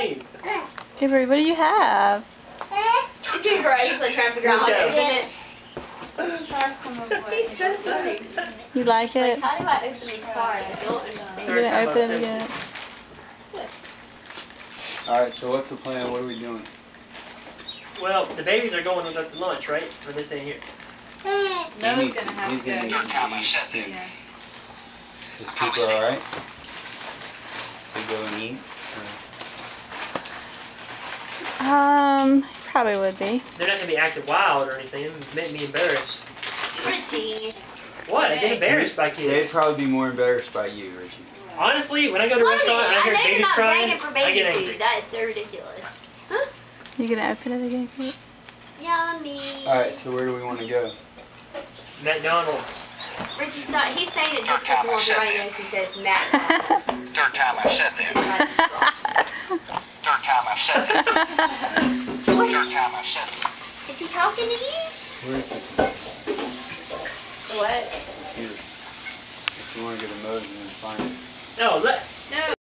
need? Avery, what do you have? It's too gross. I'm trying to figure out how to open it. Let's try some of what. He's so funny. You like it? Like, how do I open this card? I don't understand. You're gonna open it again. Yes. Alright, so what's the plan? What are we doing? Well, the babies are going with us to lunch, right? Or they staying here? Noah's gonna have He's to gonna go. need to see soon. Yeah. Is Cooper alright? To go and eat? Probably would be. They're not gonna be acting wild or anything. It made me embarrassed. Richie. What? I get embarrassed by They'd kids. probably be more embarrassed by you, Richie. Honestly, when I go to a restaurant and I I hear know you're babies not crying, begging for I baby get angry. food. That is so ridiculous. You gonna open it again, Kate? Yummy. Alright, so where do we want to go? McDonald's. Richie, stop. He's saying it just because he wants everybody knows he says McDonald's. Third time I've said Just this. tries to straw. Third time I've said this. Third time I've said this. Is he talking to you? Where is it? What? Here. If you want to get a Mosin and find it. No, let. No.